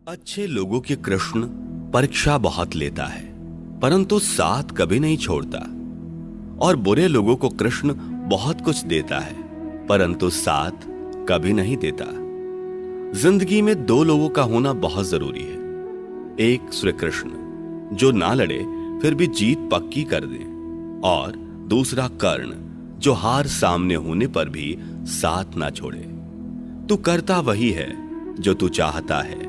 अच्छे लोगों की कृष्ण परीक्षा बहुत लेता है, परंतु साथ कभी नहीं छोड़ता। और बुरे लोगों को कृष्ण बहुत कुछ देता है, परंतु साथ कभी नहीं देता। जिंदगी में दो लोगों का होना बहुत जरूरी है। एक श्री कृष्ण, जो ना लड़े फिर भी जीत पक्की कर दे, और दूसरा कर्ण, जो हार सामने होने पर भी साथ ना छोड़े। तू करता वही है जो तू चाहता है,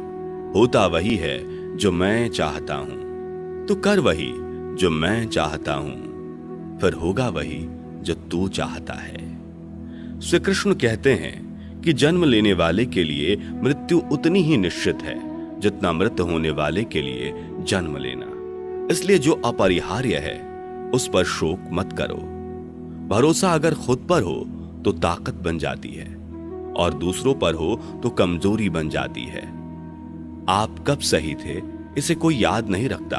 होता वही है जो मैं चाहता हूं। तू कर वही जो मैं चाहता हूं, फिर होगा वही जो तू चाहता है। श्री कृष्ण कहते हैं कि जन्म लेने वाले के लिए मृत्यु उतनी ही निश्चित है जितना मृत होने वाले के लिए जन्म लेना। इसलिए जो अपरिहार्य है उस पर शोक मत करो। भरोसा अगर खुद पर हो तो ताकत बन जाती है, और दूसरों पर हो तो कमजोरी बन जाती है। आप कब सही थे इसे कोई याद नहीं रखता,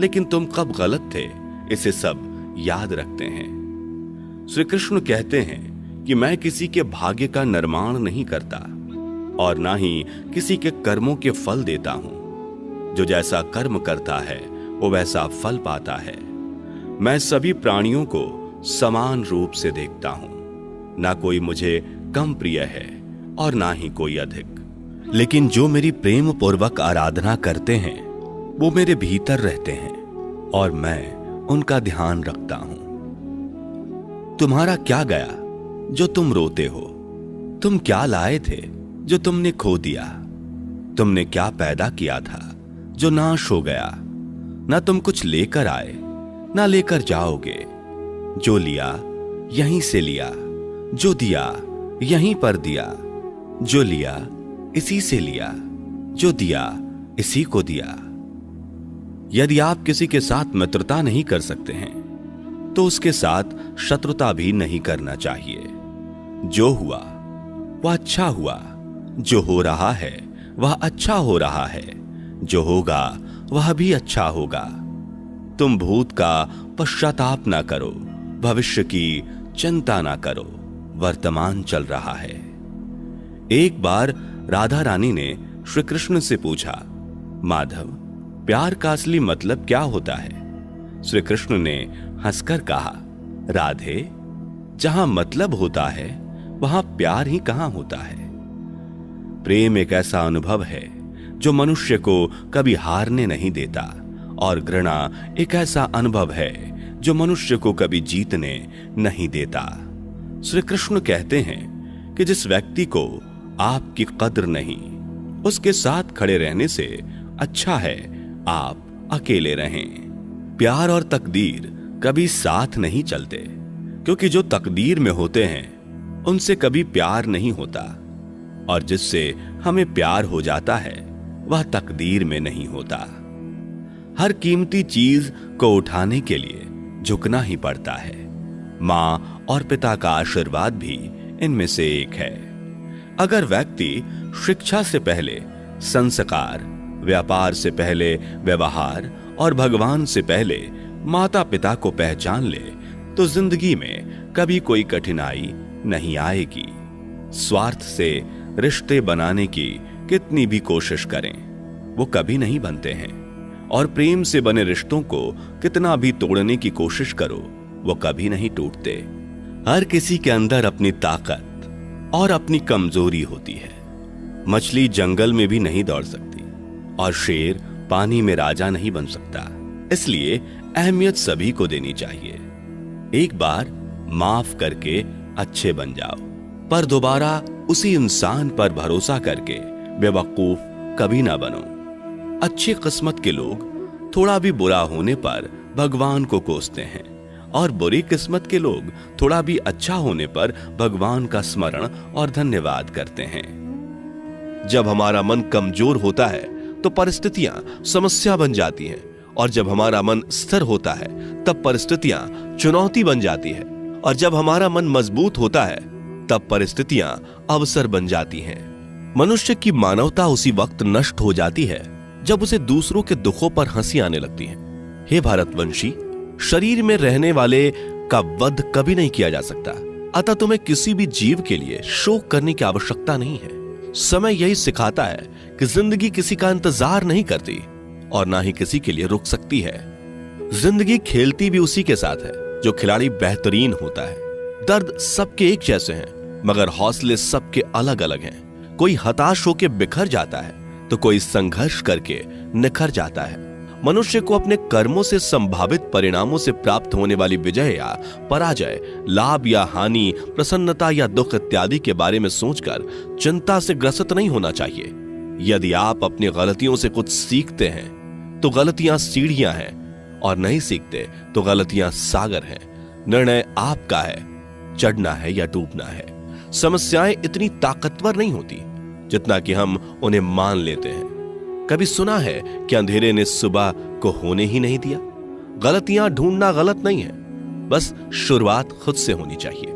लेकिन तुम कब गलत थे इसे सब याद रखते हैं। श्री कृष्ण कहते हैं कि मैं किसी के भाग्य का निर्माण नहीं करता, और ना ही किसी के कर्मों के फल देता हूं। जो जैसा कर्म करता है वो वैसा फल पाता है। मैं सभी प्राणियों को समान रूप से देखता हूं, ना कोई मुझे कम प्रिय है और ना ही कोई अधिक। लेकिन जो मेरी प्रेम पूर्वक आराधना करते हैं वो मेरे भीतर रहते हैं, और मैं उनका ध्यान रखता हूं। तुम्हारा क्या गया जो तुम रोते हो? तुम क्या लाए थे जो तुमने खो दिया? तुमने क्या पैदा किया था जो नाश हो गया? ना तुम कुछ लेकर आए, ना लेकर जाओगे। जो लिया यहीं से लिया, जो दिया यहीं पर दिया। जो लिया इसी से लिया, जो दिया इसी को दिया। यदि आप किसी के साथ मित्रता नहीं कर सकते हैं तो उसके साथ शत्रुता भी नहीं करना चाहिए। जो हुआ वह अच्छा हुआ, जो हो रहा है वह अच्छा हो रहा है, जो होगा वह भी अच्छा होगा। तुम भूत का पश्चाताप ना करो, भविष्य की चिंता ना करो, वर्तमान चल रहा है। एक बार राधा रानी ने श्री कृष्ण से पूछा, माधव, प्यार का असली मतलब क्या होता है? श्री कृष्ण ने हंसकर कहा, राधे, जहां मतलब होता है वहां प्यार ही कहां होता है। प्रेम एक ऐसा अनुभव है जो मनुष्य को कभी हारने नहीं देता, और घृणा एक ऐसा अनुभव है जो मनुष्य को कभी जीतने नहीं देता। श्री कृष्ण कहते हैं कि जिस व्यक्ति को आपकी कद्र नहीं, उसके साथ खड़े रहने से अच्छा है आप अकेले रहें। प्यार और तकदीर कभी साथ नहीं चलते, क्योंकि जो तकदीर में होते हैं उनसे कभी प्यार नहीं होता, और जिससे हमें प्यार हो जाता है वह तकदीर में नहीं होता। हर कीमती चीज को उठाने के लिए झुकना ही पड़ता है। मां और पिता का आशीर्वाद भी इनमें से एक है। अगर व्यक्ति शिक्षा से पहले संस्कार, व्यापार से पहले व्यवहार और भगवान से पहले माता पिता को पहचान ले तो जिंदगी में कभी कोई कठिनाई नहीं आएगी। स्वार्थ से रिश्ते बनाने की कितनी भी कोशिश करें वो कभी नहीं बनते हैं, और प्रेम से बने रिश्तों को कितना भी तोड़ने की कोशिश करो वो कभी नहीं टूटते। हर किसी के अंदर अपनी ताकत और अपनी कमजोरी होती है। मछली जंगल में भी नहीं दौड़ सकती, और शेर पानी में राजा नहीं बन सकता। इसलिए अहमियत सभी को देनी चाहिए। एक बार माफ करके अच्छे बन जाओ, पर दोबारा उसी इंसान पर भरोसा करके बेवकूफ कभी ना बनो। अच्छी किस्मत के लोग थोड़ा भी बुरा होने पर भगवान को कोसते हैं, और बुरी किस्मत के लोग थोड़ा भी अच्छा होने पर भगवान का स्मरण और धन्यवाद करते हैं। जब हमारा मन कमजोर होता है तो परिस्थितियां समस्या बन जाती हैं, और जब हमारा मन स्थिर होता है तब परिस्थितियां चुनौती बन जाती है, और जब हमारा मन मजबूत होता है तब परिस्थितियां अवसर बन जाती हैं। मनुष्य की मानवता उसी वक्त नष्ट हो जाती है जब उसे दूसरों के दुखों पर हंसी आने लगती है। हे भारतवंशी, शरीर में रहने वाले का वध कभी नहीं किया जा सकता, अतः तुम्हें किसी भी जीव के लिए शोक करने की आवश्यकता नहीं है। समय यही सिखाता है कि जिंदगी किसी का इंतजार नहीं करती और ना ही किसी के लिए रुक सकती है। जिंदगी खेलती भी उसी के साथ है जो खिलाड़ी बेहतरीन होता है। दर्द सबके एक जैसे हैं, मगर हौसले सबके अलग अलग हैं। कोई हताश होकर बिखर जाता है तो कोई संघर्ष करके निखर जाता है। मनुष्य को अपने कर्मों से संभावित परिणामों से प्राप्त होने वाली विजय या पराजय, लाभ या हानि, प्रसन्नता या दुख इत्यादि के बारे में सोचकर चिंता से ग्रसित नहीं होना चाहिए। यदि आप अपनी गलतियों से कुछ सीखते हैं तो गलतियां सीढ़ियां हैं, और नहीं सीखते तो गलतियां सागर हैं। निर्णय आपका है, चढ़ना है या डूबना है। समस्याएं इतनी ताकतवर नहीं होती जितना कि हम उन्हें मान लेते हैं। कभी सुना है कि अंधेरे ने सुबह को होने ही नहीं दिया? गलतियां ढूंढना गलत नहीं है, बस शुरुआत खुद से होनी चाहिए।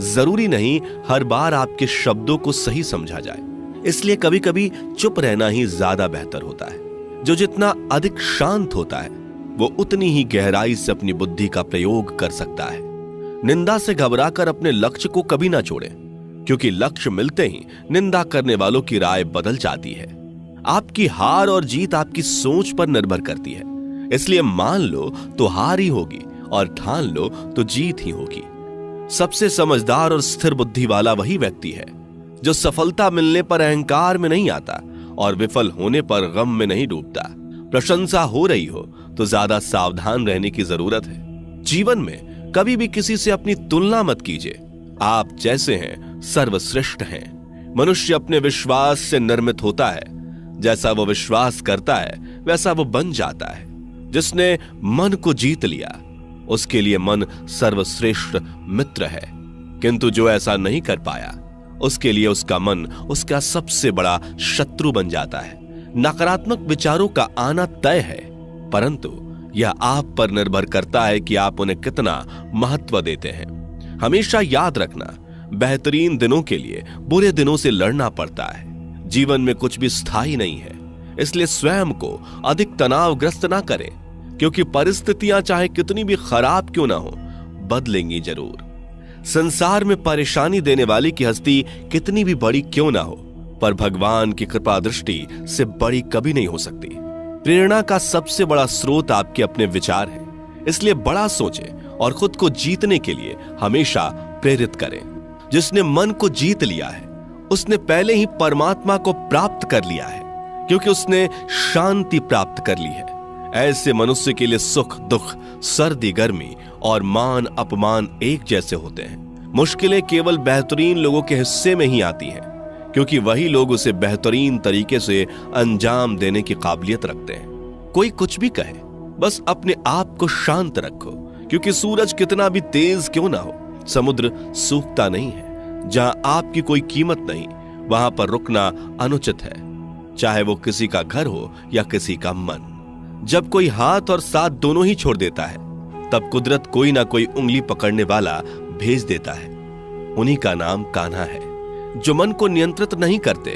जरूरी नहीं हर बार आपके शब्दों को सही समझा जाए, इसलिए कभी कभी चुप रहना ही ज्यादा बेहतर होता है। जो जितना अधिक शांत होता है वो उतनी ही गहराई से अपनी बुद्धि का प्रयोग कर सकता है। निंदा से घबराकर अपने लक्ष्य को कभी ना छोड़ें, क्योंकि लक्ष्य मिलते ही निंदा करने वालों की राय बदल जाती है। आपकी हार और जीत आपकी सोच पर निर्भर करती है, इसलिए मान लो तो हार ही होगी और ठान लो तो जीत ही होगी। सबसे समझदार और स्थिर बुद्धि वाला वही व्यक्ति है जो सफलता मिलने पर अहंकार में नहीं आता और विफल होने पर गम में नहीं डूबता। प्रशंसा हो रही हो तो ज्यादा सावधान रहने की जरूरत है। जीवन में कभी भी किसी से अपनी तुलना मत कीजिए। आप जैसे हैं सर्वश्रेष्ठ हैं। मनुष्य अपने विश्वास से निर्मित होता है। जैसा वो विश्वास करता है वैसा वो बन जाता है। जिसने मन को जीत लिया उसके लिए मन सर्वश्रेष्ठ मित्र है, किंतु जो ऐसा नहीं कर पाया उसके लिए उसका मन उसका सबसे बड़ा शत्रु बन जाता है। नकारात्मक विचारों का आना तय है, परंतु यह आप पर निर्भर करता है कि आप उन्हें कितना महत्व देते हैं। हमेशा याद रखना, बेहतरीन दिनों के लिए बुरे दिनों से लड़ना पड़ता है। जीवन में कुछ भी स्थायी नहीं है, इसलिए स्वयं को अधिक तनावग्रस्त ना करें, क्योंकि परिस्थितियां चाहे कितनी भी खराब क्यों ना हो, बदलेंगी जरूर। संसार में परेशानी देने वाली की हस्ती कितनी भी बड़ी क्यों ना हो, पर भगवान की कृपा दृष्टि से बड़ी कभी नहीं हो सकती। प्रेरणा का सबसे बड़ा स्रोत आपके अपने विचार हैं, इसलिए बड़ा सोचें और खुद को जीतने के लिए हमेशा प्रेरित करें। जिसने मन को जीत लिया है उसने पहले ही परमात्मा को प्राप्त कर लिया है, क्योंकि उसने शांति प्राप्त कर ली है। ऐसे मनुष्य के लिए सुख दुख, सर्दी गर्मी और मान अपमान एक जैसे होते हैं। मुश्किलें केवल बेहतरीन लोगों के हिस्से में ही आती हैं, क्योंकि वही लोग उसे बेहतरीन तरीके से अंजाम देने की काबिलियत रखते हैं। कोई कुछ भी कहे, बस अपने आप को शांत रखो, क्योंकि सूरज कितना भी तेज क्यों ना हो, समुद्र सूखता नहीं है। जहां आपकी कोई कीमत नहीं, वहां पर रुकना अनुचित है, चाहे वो किसी का घर हो या किसी का मन। जब कोई हाथ और साथ दोनों ही छोड़ देता है, तब कुदरत कोई ना कोई उंगली पकड़ने वाला भेज देता है। उन्हीं का नाम कान्हा है। जो मन को नियंत्रित नहीं करते,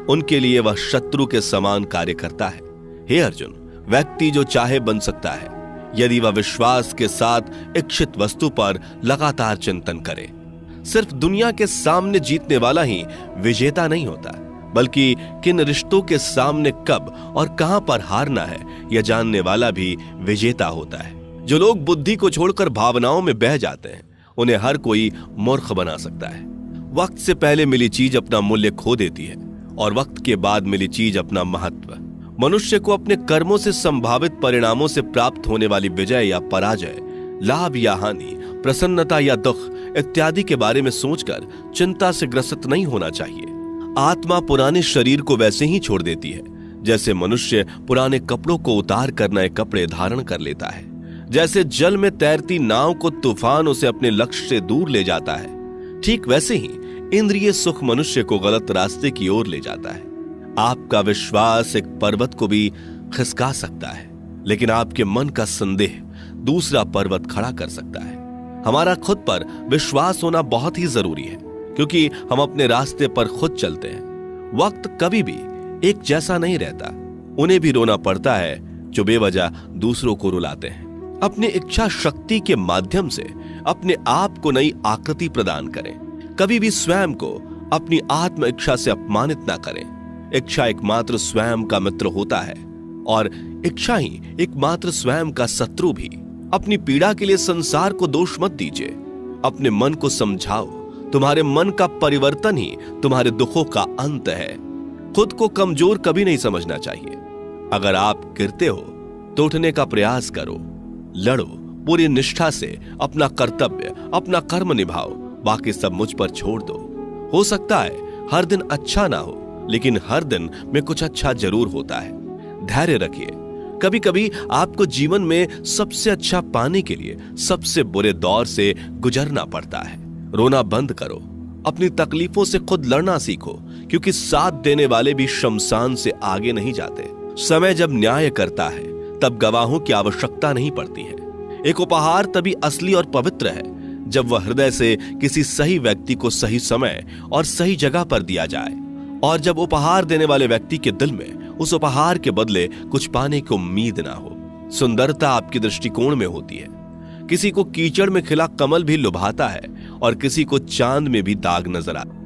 उनके लिए वह शत्रु के समान कार्य करता है। हे अर्जुन, व्यक्ति जो चाहे बन सकता है, यदि वह विश्वास के साथ इच्छित वस्तु पर लगातार चिंतन करे। सिर्फ दुनिया के सामने जीतने वाला ही विजेता नहीं होता, बल्कि किन रिश्तों के सामने कब और कहां पर हारना है यह जानने वाला भी विजेता होता है। जो लोग बुद्धि को छोड़कर भावनाओं में बह जाते हैं, उन्हें हर कोई मूर्ख बना सकता है। वक्त से पहले मिली चीज अपना मूल्य खो देती है और वक्त के बाद मिली चीज अपना महत्व। मनुष्य को अपने कर्मों से संभावित परिणामों से प्राप्त होने वाली विजय या पराजय, लाभ या हानि, प्रसन्नता या दुख इत्यादि के बारे में सोचकर चिंता से ग्रसित नहीं होना चाहिए। आत्मा पुराने शरीर को वैसे ही छोड़ देती है जैसे मनुष्य पुराने कपड़ों को उतार कर नए कपड़े धारण कर लेता है। जैसे जल में तैरती नाव को तूफान उसे अपने लक्ष्य से दूर ले जाता है, ठीक वैसे ही इंद्रिय सुख मनुष्य को गलत रास्ते की ओर ले जाता है। आपका विश्वास एक पर्वत को भी खिसका सकता है, लेकिन आपके मन का संदेह दूसरा पर्वत खड़ा कर सकता है। हमारा खुद पर विश्वास होना बहुत ही जरूरी है, क्योंकि हम अपने रास्ते पर खुद चलते हैं। वक्त कभी भी एक जैसा नहीं रहता। उन्हें भी रोना पड़ता है जो बेवजह दूसरों को रुलाते हैं। अपनी इच्छा शक्ति के माध्यम से अपने आप को नई आकृति प्रदान करें। कभी भी स्वयं को अपनी आत्म इच्छा से अपमानित ना करें। इच्छा एकमात्र स्वयं का मित्र होता है और इच्छा ही एकमात्र स्वयं का शत्रु भी। अपनी पीड़ा के लिए संसार को दोष मत दीजिए, अपने मन को समझाओ। तुम्हारे मन का परिवर्तन ही तुम्हारे दुखों का अंत है। खुद को कमजोर कभी नहीं समझना चाहिए। अगर आप गिरते हो तो उठने का प्रयास करो, लड़ो, पूरी निष्ठा से अपना कर्तव्य, अपना कर्म निभाओ, बाकी सब मुझ पर छोड़ दो। हो सकता है हर दिन अच्छा ना हो, लेकिन हर दिन में कुछ अच्छा जरूर होता है। धैर्य रखिए। कभी कभी आपको जीवन में सबसे अच्छा पाने के लिए सबसे बुरे दौर से गुजरना पड़ता है। रोना बंद करो, अपनी तकलीफों से खुद लड़ना सीखो, क्योंकि साथ देने वाले भी शमशान से आगे नहीं जाते। समय जब न्याय करता है तब गवाहों की आवश्यकता नहीं पड़ती है। एक उपहार तभी असली और पवित्र है जब वह हृदय से किसी सही व्यक्ति को सही समय और सही जगह पर दिया जाए, और जब उपहार देने वाले व्यक्ति के दिल में उस उपहार के बदले कुछ पाने की उम्मीद ना हो। सुंदरता आपके दृष्टिकोण में होती है। किसी को कीचड़ में खिला कमल भी लुभाता है और किसी को चांद में भी दाग नजर आता है।